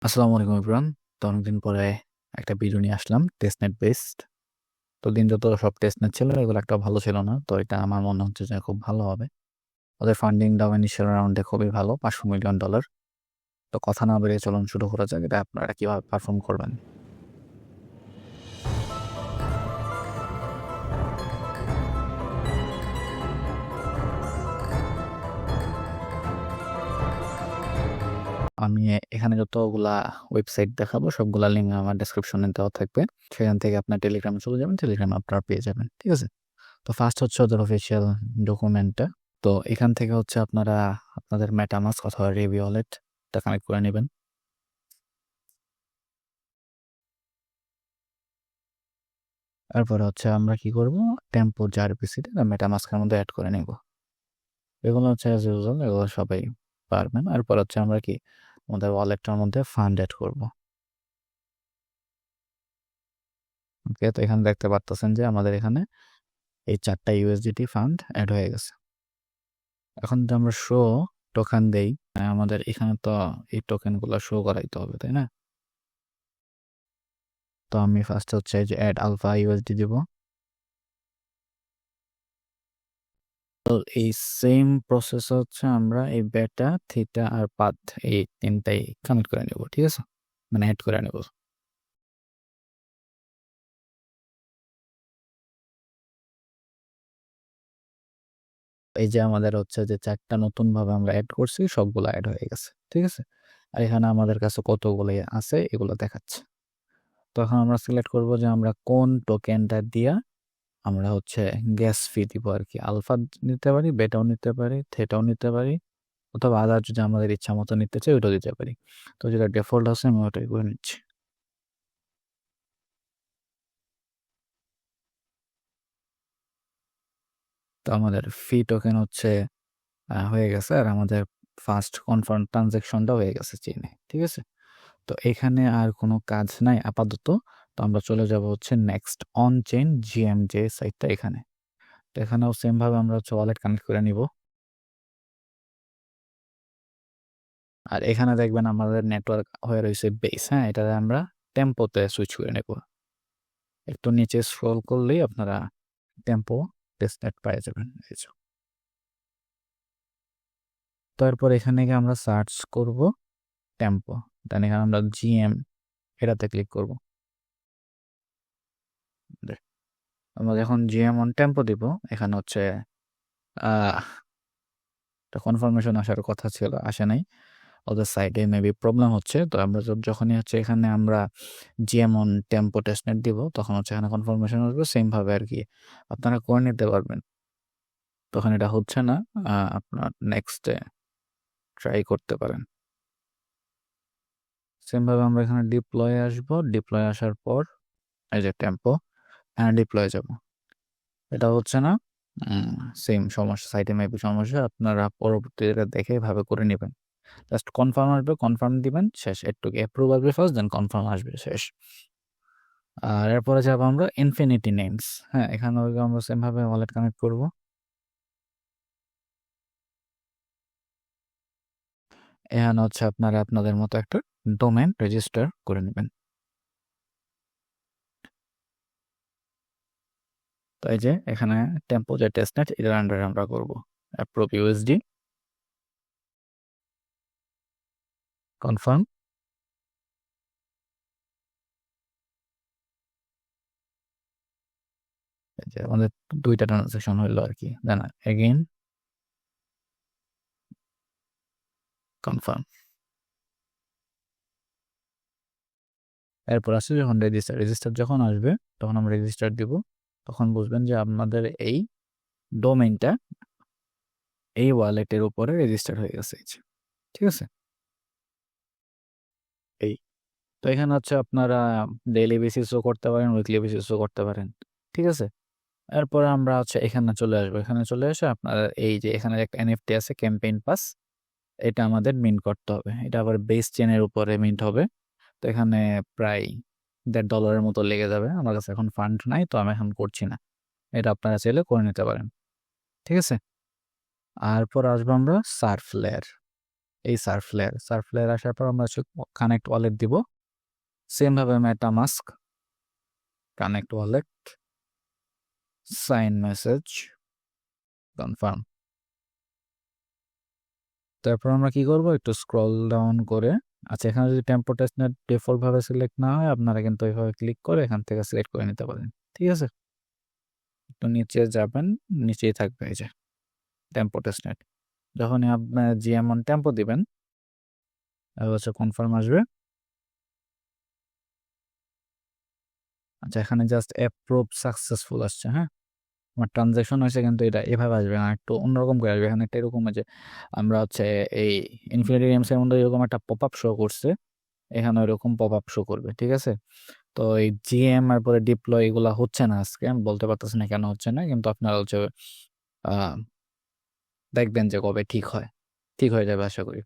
আসসালামু আলাইকুম এভরিওয়ান। তো অনেকদিন পরে একটা ভিডিও নিয়ে আসলাম টেস্টনেট বেসড। তো দিন যত সব টেস্টনেট ছিল এগুলো একটা ভালো ছিল না। তো এটা আমার মনে হচ্ছে যে খুব ভালো হবে। ওদের ফান্ডিংটাও ইনিশিয়াল রাউন্ডে খুবই ভালো, $500 মিলিয়ন। তো কথা না বেরিয়ে চলুন শুরু করা যাক, এটা আপনারা কীভাবে পারফর্ম করবেন। আমি এখানে যতগুলা ওয়েবসাইট দেখাবো সবগুলা লিঙ্ক আমার ডেসক্রিপশনে দেওয়া থাকবে। সেখান থেকে আপনার টেলিগ্রামে চলে যাবেন, টেলিগ্রামে আপনারা পেয়ে যাবেন। ঠিক আছে? তো ফার্স্ট হচ্ছে ওদের অফিসিয়াল ডকুমেন্টটা। তো এখান থেকে হচ্ছে আপনারা আপনাদের মেটামাস্ক অথবা রেভি ওয়ালেটটা কানেক্ট করে নেবেন। তারপরে হচ্ছে আমরা কি করব, টেম্পো জারপিসিটা মেটামাস্কের মধ্যে অ্যাড করে নেব। এগুলো হচ্ছে অ্যাজ ইউজুয়াল, এগুলো সবাই পারবেন। এরপর হচ্ছে আমরা কি আমাদের ওয়ালেটটার মধ্যে ফান্ড অ্যাড করব। ওকে, তো এখানে দেখতে পারতেছেন যে আমাদের এখানে এই 4টা ইউএসডিটি ফান্ড অ্যাড হয়ে গেছে। এখন যদি আমরা শো টোকেন দেই, আমাদের এখানে তো এই টোকেনগুলো শো করাইতে হবে, তাই না? তো আমি ফার্স্ট হচ্ছে যে অ্যাড আলফা ইউএসডি দিব। তো এই সেম প্রসেস হচ্ছে আমরা এই বেটা, থিটা আর পাথ এই তিনটাই কানেক্ট করে নেব। ঠিক আছে, মানে অ্যাড করে নেব। এই যে আমাদের হচ্ছে যে 4টা নতুন ভাবে আমরা অ্যাড করছি, সবগুলো অ্যাড হয়ে গেছে। ঠিক আছে, আর এখানে আমাদের কাছে কতগুলো আছে এগুলো দেখাচ্ছে। তো এখন আমরা সিলেক্ট করব যে আমরা কোন টোকেনটা দিয়া আমরা হচ্ছে গ্যাস ফি দিব আর কি। আলফা নিতে পারি, বেটাও নিতে পারি, থেটাও নিতে পারি, অথবা আদার যদি আমাদের ইচ্ছা মতো নিতে চাই ওইটাও দিতে পারি। তো যেটা ডিফল্ট আছে আমি ওটাই করে নিচ্ছি। তো আমাদের ফি টোকেন হচ্ছে হয়ে গেছে, আর আমাদের ফার্স্ট কনফার্ম ট্রানজ্যাকশনটা হয়ে গেছে চেইনে। ঠিক আছে, তো এখানে আর কোনো কাজ নাই আপাতত। তো আমরা চলে যাব হচ্ছে নেক্সট অন চেইন জিএমজে সাইটটা এখানে। তো এখানেও সেম ভাবে আমরা হচ্ছে ওয়ালেট কানেক্ট করে নিব। আর এখানে দেখবেন আমাদের নেটওয়ার্ক হয়ে রয়েছে বেস। হ্যাঁ, এটাতে আমরা টেম্পোতে সুইচ করে নেব। একটু নিচে স্ক্রল করলেই আপনারা টেম্পো টেস্টনেট পেয়ে যাবেন। এই যে, তারপর এখানে গিয়ে আমরা সার্চ করব টেম্পো, দেন এখানে আমরা জিএম এটাতে ক্লিক করব। আমরা যখন জিএম অন টেম্পো দিব, এখানে হচ্ছে কনফার্মেশন আসার কথা ছিল, আসে নাই। ওদের সাইডে মেবি প্রবলেম হচ্ছে। তো আমরা যখনই হচ্ছে এখানে আমরা জিএম অন টেম্পো টেস্টনেট দিব, তখন হচ্ছে এখানে কনফার্মেশন আসবে। সেম ভাবে আর কি আপনারা করে নিতে পারবেন। তখন এটা হচ্ছে না, আপনার নেক্সটে ট্রাই করতে পারেন। সেম ভাবে আমরা এখানে ডিপ্লয়ে আসবো। ডিপ্লয়ে আসার পর এই যে টেম্পো, এখানে ডিপ্লয়ে যাব। এটা হচ্ছে না, সেম সমস্যা, সাইটে মেবি সমস্যা। আপনারা পরবর্তীতে দেখে এভাবে করে নেবেন। জাস্ট কনফার্ম আসবে, কনফার্ম দিবেন, শেষ। একটু অ্যাপ্রুভ আসবে ফার্স্ট, দেন কনফার্ম আসবে, শেষ। আর এরপরে যাবো আমরা ইনফিনিটি নেমস। হ্যাঁ, এখানে আমরা সেম ভাবে ওয়ালেট কানেক্ট করব। এখানে হচ্ছে আপনারা আপনাদের মতো একটা ডোমেন রেজিস্টার করে নেবেন। তো এই যে এখানে টেম্পো যে টেস্টনেট, এটার আন্ডারে আমরা করব অ্যাপ্রুভ ইউএসডি, কনফার্ম। যে আমাদের 2টা ট্রানজাকশন হইলো আর কি, দেন এগেইন কনফার্ম। এরপর আসছে যখন রেজিস্টার, রেজিস্টার যখন আসবে তখন আমরা রেজিস্টার দিব। তখন বুঝবেন যে আপনাদের এই ডোমেইনটা এই ওয়ালেটের উপরে রেজিস্টার হয়ে গেছে। ঠিক আছে, এই তো এখানে হচ্ছে আপনারা ডেইলি বেসিসও করতে পারেন, উইকলি বেসিসও করতে পারেন। ঠিক আছে, এরপরে আমরা হচ্ছে এখানে চলে আসবো। এখানে চলে এসে আপনারা এই যে এখানে একটা এনএফটি আছে ক্যাম্পেইন পাস, এটা আমাদের মিন্ট করতে হবে। এটা আবার বেস চেনের উপরে মিন্ট হবে। তো এখানে প্রায় $1.5 মতো লেগে যাবে। আমার কাছে এখন ফান্ড নাই, তো আমি এখন করছি না। এটা আপনারা চাইলে করে নিতে পারেন। ঠিক আছে, এরপর আসবো আমরা সার্ফ লেয়ার। এই সার্ফ লেয়ার আসার পর আমরা কানেক্ট ওয়ালেট দিব। সেম ভাবে MetaMask, connect wallet, sign message, confirm. তারপর আমরা কি করব, একটু স্ক্রল ডাউন করে, আচ্ছা এখানে যদি টেম্পো টেস্টনেট ডিফল্ট ভাবে সিলেক্ট না হয়, আপনারা কিন্তু এইভাবে ক্লিক করে এখান থেকে সিলেক্ট করে নিতে পারেন। ঠিক আছে, একটু নিচে যাবেন, নিচেই থাকবে এই যে টেম্পো টেস্টনেট। যখনই আপনার জিএম অন টেম্পো দিবেন, হচ্ছে কনফার্ম আসবে। আচ্ছা এখানে জাস্ট অ্যাপ্রুভ সাকসেসফুল আসছে। হ্যাঁ, আমার ট্রানজ্যাকশন হয়েছে, কিন্তু এটা এভাবে আসবে না, একটু অন্যরকম করে আসবে। এখানে একটা এরকম যে আমরা হচ্ছে এই ইনফিনিটি গেমস এর মধ্যে এরকম একটা পপ আপ শো করছে, এখানে এরকম পপ আপ শো করবে। ঠিক আছে, তো এই জিএম আর পরে ডিপ্লয় এগুলা হচ্ছে না আজকে, আমি বলতে পারতেছি না কেন হচ্ছে না, কিন্তু আপনারা হচ্ছে দেখবেন যে কবে ঠিক হয়, ঠিক হয়ে যাবে আশা করি।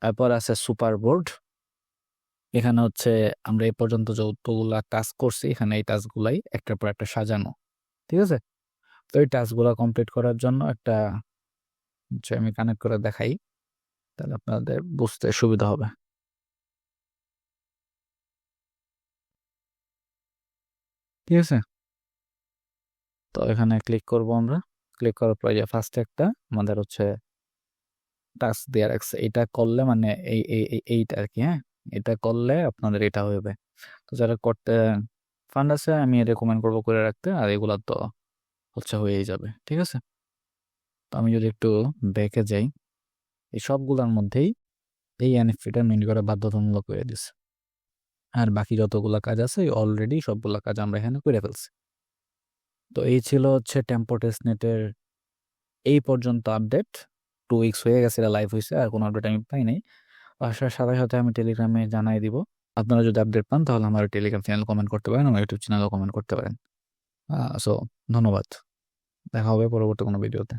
তারপর আছে সুপার বোর্ড। এখানে হচ্ছে আমরা এই পর্যন্ত যতগুলা টাস্ক করছি, এখানে এই টাস্কগুলাই একটার পর একটা সাজানো। ঠিক আছে, তো এই টাস্কগুলো কমপ্লিট করার জন্য একটা আমি কানেক্ট করে দেখাই, তাহলে আপনাদের বুঝতে সুবিধা হবে। ঠিক আছে, তো এখানে ক্লিক করব আমরা। ক্লিক করার পর যে ফার্স্ট একটা আমাদের হচ্ছে টাস্ক দেওয়া রাখছে, এটা করলে মানে এইটা আর কি। হ্যাঁ, এটা করলে আপনাদের এটা হবে। তো যারা করতে ফান্ড আছে, আমি রেকমেন্ড করবো করে রাখতে, আর এগুলা তো হচ্ছে হয়েই যাবে। ঠিক আছে, তো আমি যদি একটু ব্যাকে যাই, এই সবগুলোর মধ্যেই এই এনএফটিটা মিন করা বাধ্যতামূলক করে দিছে, আর বাকি যতগুলা কাজ আছে অলরেডি সবগুলা কাজ আমরা এখানে করে ফেলছি। তো এই ছিল হচ্ছে টেম্পো টেস্টনেটের এই পর্যন্ত আপডেট। 2 উইকস হয়ে গেছে এটা লাইভ হয়েছে, আর কোনো আপডেট আমি পাই নাই। আসার সাথে সাথে আমি টেলিগ্রামে জানাই দিব। আপনারা যদি আপডেট পান তাহলে আমার টেলিগ্রাম চ্যানেল কমেন্ট করতে পারেন, আমার ইউটিউব চ্যানেলও কমেন্ট করতে পারেন। সো ধন্যবাদ, দেখা হবে পরবর্তী কোনো ভিডিওতে।